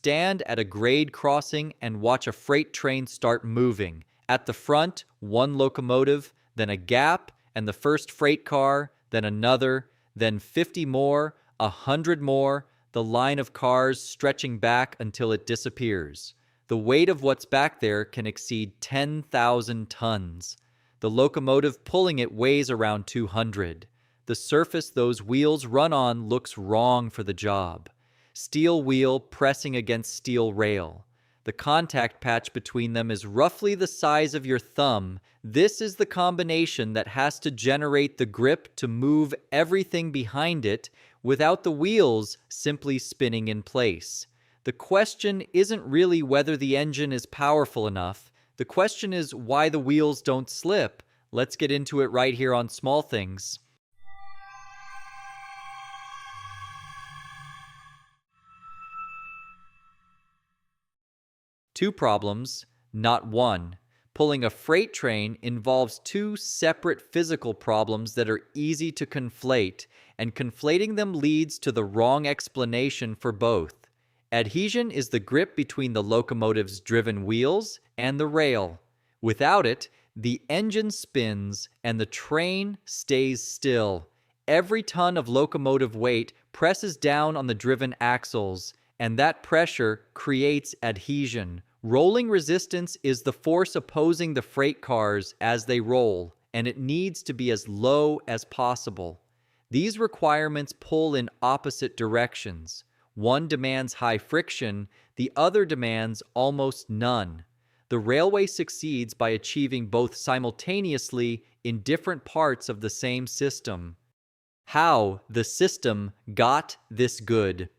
stand at a grade crossing and watch a freight train start moving. At the front, one locomotive, then a gap, and the first freight car, then another, then 50 more, 100 more, the line of cars stretching back until it disappears. The weight of what's back there can exceed 10,000 tons. The locomotive pulling it weighs around 200. The surface those wheels run on looks wrong for the job. Steel wheel pressing against steel rail. The contact patch between them is roughly the size of your thumb. This is the combination that has to generate the grip to move everything behind it without the wheels simply spinning in place. The question isn't really whether the engine is powerful enough. The question is why the wheels don't slip. Let's get into it right here on Small Things. Two problems, not one. Pulling a freight train involves two separate physical problems that are easy to conflate, and conflating them leads to the wrong explanation for both. Adhesion is the grip between the locomotive's driven wheels and the rail. Without it, the engine spins and the train stays still. Every ton of locomotive weight presses down on the driven axles, and that pressure creates adhesion. Rolling resistance is the force opposing the freight cars as they roll, and it needs to be as low as possible. These requirements pull in opposite directions. One demands high friction, the other demands almost none. The railway succeeds by achieving both simultaneously in different parts of the same system. How the system got this good.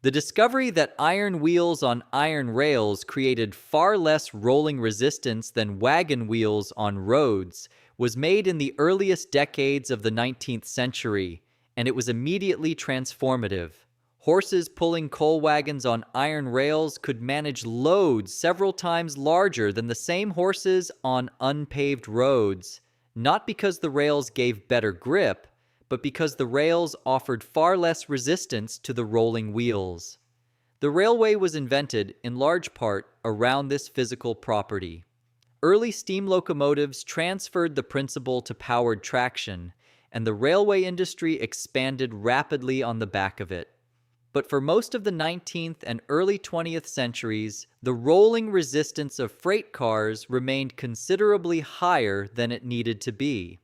The discovery that iron wheels on iron rails created far less rolling resistance than wagon wheels on roads was made in the earliest decades of the 19th century, and it was immediately transformative. Horses pulling coal wagons on iron rails could manage loads several times larger than the same horses on unpaved roads, not because the rails gave better grip, but because the rails offered far less resistance to the rolling wheels. The railway was invented, in large part, around this physical property. Early steam locomotives transferred the principle to powered traction, and the railway industry expanded rapidly on the back of it. But for most of the 19th and early 20th centuries, the rolling resistance of freight cars remained considerably higher than it needed to be.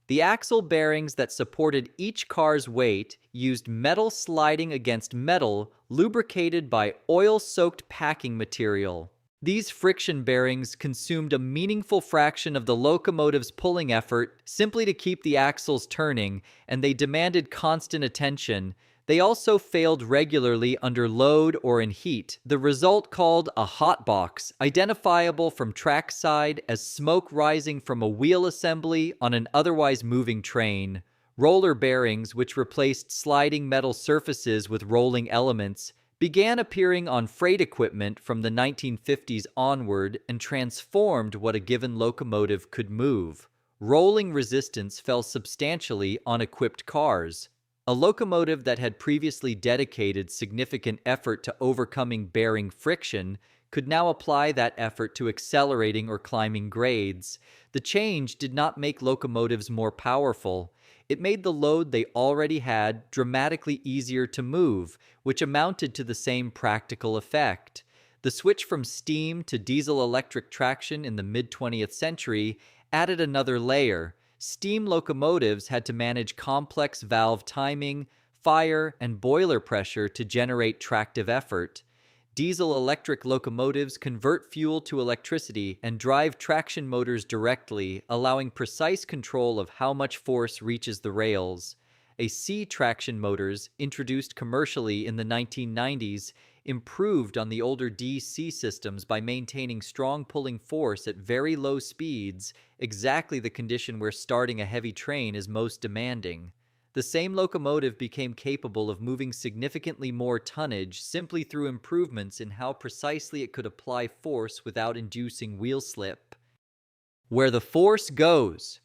The axle bearings that supported each car's weight used metal sliding against metal, lubricated by oil-soaked packing material. These friction bearings consumed a meaningful fraction of the locomotive's pulling effort simply to keep the axles turning, and they demanded constant attention. They also failed regularly under load or in heat, the result called a hot box, identifiable from trackside as smoke rising from a wheel assembly on an otherwise moving train. Roller bearings, which replaced sliding metal surfaces with rolling elements, began appearing on freight equipment from the 1950s onward and transformed what a given locomotive could move. Rolling resistance fell substantially on equipped cars. A locomotive that had previously dedicated significant effort to overcoming bearing friction could now apply that effort to accelerating or climbing grades. The change did not make locomotives more powerful. It made the load they already had dramatically easier to move, which amounted to the same practical effect. The switch from steam to diesel-electric traction in the mid-20th century added another layer. Steam locomotives had to manage complex valve timing, fire, and boiler pressure to generate tractive effort. Diesel-electric locomotives convert fuel to electricity and drive traction motors directly, allowing precise control of how much force reaches the rails. AC traction motors, introduced commercially in the 1990s, improved on the older DC systems by maintaining strong pulling force at very low speeds, exactly the condition where starting a heavy train is most demanding. The same locomotive became capable of moving significantly more tonnage simply through improvements in how precisely it could apply force without inducing wheel slip. Where the force goes.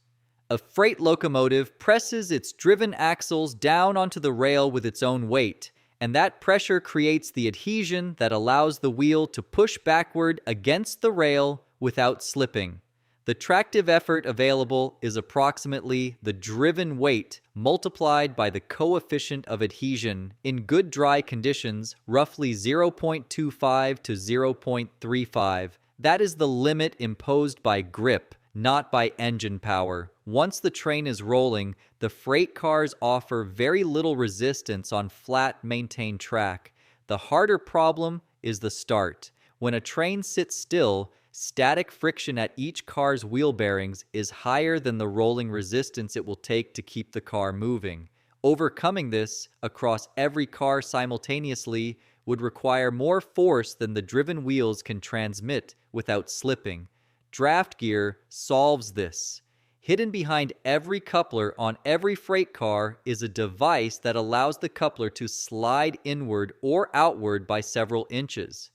A freight locomotive presses its driven axles down onto the rail with its own weight, and that pressure creates the adhesion that allows the wheel to push backward against the rail without slipping. The tractive effort available is approximately the driven weight multiplied by the coefficient of adhesion in good dry conditions, roughly 0.25 to 0.35. That is the limit imposed by grip, not by engine power. Once the train is rolling, the freight cars offer very little resistance on flat, maintained track. The harder problem is the start. When a train sits still, static friction at each car's wheel bearings is higher than the rolling resistance it will take to keep the car moving. Overcoming this across every car simultaneously would require more force than the driven wheels can transmit without slipping. Draft gear solves this. Hidden behind every coupler on every freight car is a device that allows the coupler to slide inward or outward by several inches.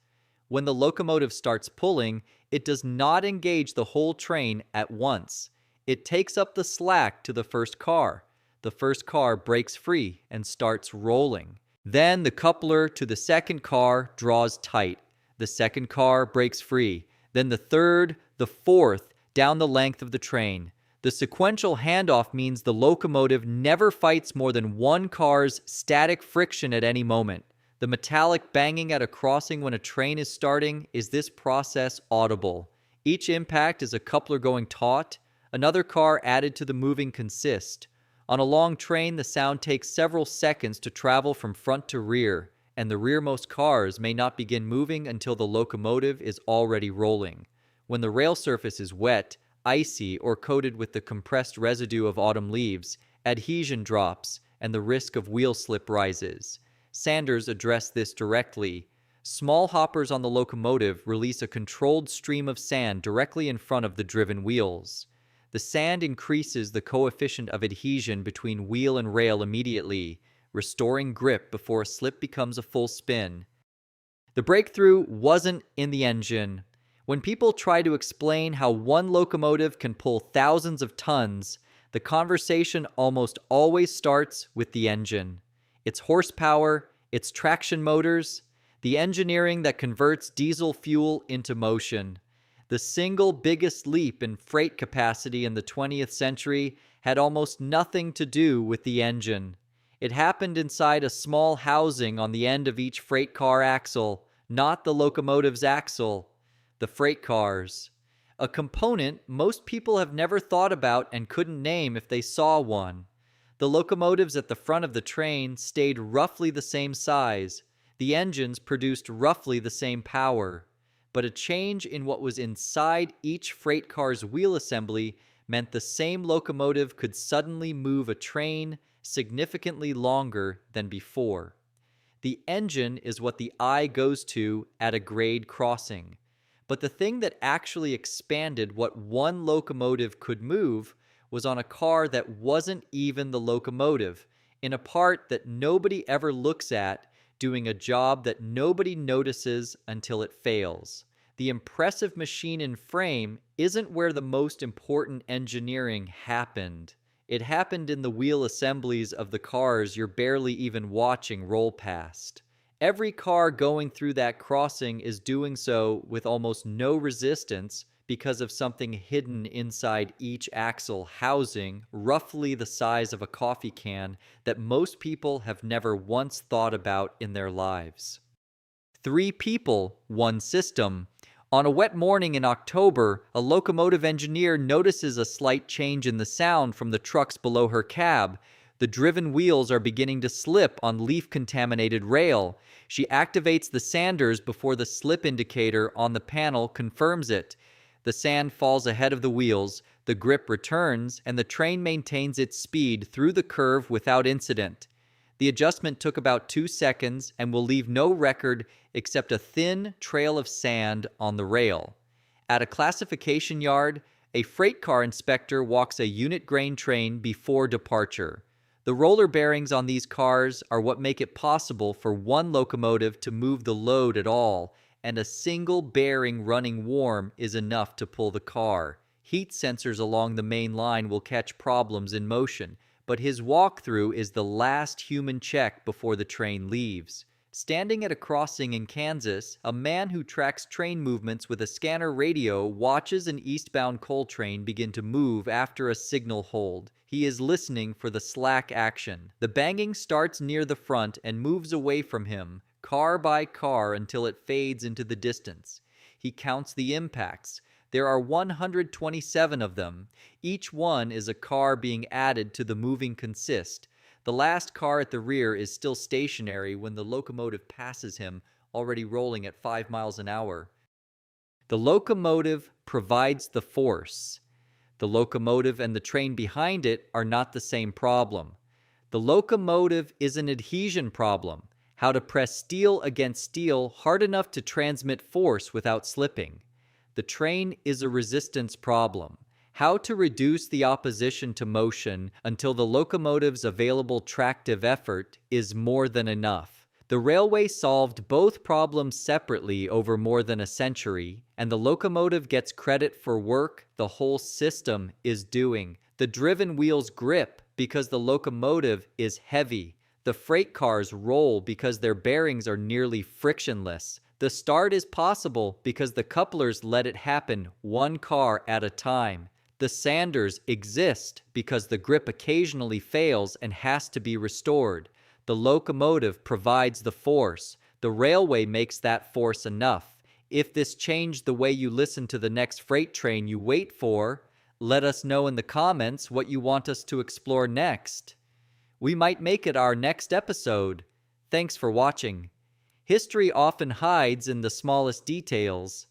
When the locomotive starts pulling, it does not engage the whole train at once. It takes up the slack to the first car. The first car breaks free and starts rolling. Then the coupler to the second car draws tight. The second car breaks free. Then the third, the fourth, down the length of the train. The sequential handoff means the locomotive never fights more than one car's static friction at any moment. The metallic banging at a crossing when a train is starting is this process audible. Each impact is a coupler going taut, another car added to the moving consist. On a long train, the sound takes several seconds to travel from front to rear, and the rearmost cars may not begin moving until the locomotive is already rolling. When the rail surface is wet, icy, or coated with the compressed residue of autumn leaves, adhesion drops, and the risk of wheel slip rises. Sanders addressed this directly. Small hoppers on the locomotive release a controlled stream of sand directly in front of the driven wheels. The sand increases the coefficient of adhesion between wheel and rail immediately, restoring grip before a slip becomes a full spin. The breakthrough wasn't in the engine. When people try to explain how one locomotive can pull thousands of tons, the conversation almost always starts with the engine. Its horsepower, its traction motors, the engineering that converts diesel fuel into motion. The single biggest leap in freight capacity in the 20th century had almost nothing to do with the engine. It happened inside a small housing on the end of each freight car axle, not the locomotive's axle. The freight cars. A component most people have never thought about and couldn't name if they saw one. The locomotives at the front of the train stayed roughly the same size. The engines produced roughly the same power. But a change in what was inside each freight car's wheel assembly meant the same locomotive could suddenly move a train significantly longer than before. The engine is what the eye goes to at a grade crossing. But the thing that actually expanded what one locomotive could move was on a car that wasn't even the locomotive, in a part that nobody ever looks at, doing a job that nobody notices until it fails. The impressive machine and frame isn't where the most important engineering happened. It happened in the wheel assemblies of the cars you're barely even watching roll past. Every car going through that crossing is doing so with almost no resistance because of something hidden inside each axle housing, roughly the size of a coffee can, that most people have never once thought about in their lives. 3 people, 1 system. On a wet morning in October, a locomotive engineer notices a slight change in the sound from the trucks below her cab. The driven wheels are beginning to slip on leaf-contaminated rail. She activates the sanders before the slip indicator on the panel confirms it. The sand falls ahead of the wheels, the grip returns, and the train maintains its speed through the curve without incident. The adjustment took about 2 seconds and will leave no record except a thin trail of sand on the rail. At a classification yard, a freight car inspector walks a unit grain train before departure. The roller bearings on these cars are what make it possible for one locomotive to move the load at all, and a single bearing running warm is enough to pull the car. Heat sensors along the main line will catch problems in motion, but his walkthrough is the last human check before the train leaves. Standing at a crossing in Kansas, a man who tracks train movements with a scanner radio watches an eastbound coal train begin to move after a signal hold. He is listening for the slack action. The banging starts near the front and moves away from him, car by car, until it fades into the distance. He counts the impacts. There are 127 of them. Each one is a car being added to the moving consist. The last car at the rear is still stationary when the locomotive passes him, already rolling at 5 miles an hour. The locomotive provides the force. The locomotive and the train behind it are not the same problem. The locomotive is an adhesion problem, how to press steel against steel hard enough to transmit force without slipping. The train is a resistance problem, how to reduce the opposition to motion until the locomotive's available tractive effort is more than enough. The railway solved both problems separately over more than a century, and the locomotive gets credit for work the whole system is doing. The driven wheels grip because the locomotive is heavy. The freight cars roll because their bearings are nearly frictionless. The start is possible because the couplers let it happen one car at a time. The sanders exist because the grip occasionally fails and has to be restored. The locomotive provides the force. The railway makes that force enough. If this changed the way you listen to the next freight train you wait for, let us know in the comments what you want us to explore next. We might make it our next episode. Thanks for watching. History often hides in the smallest details.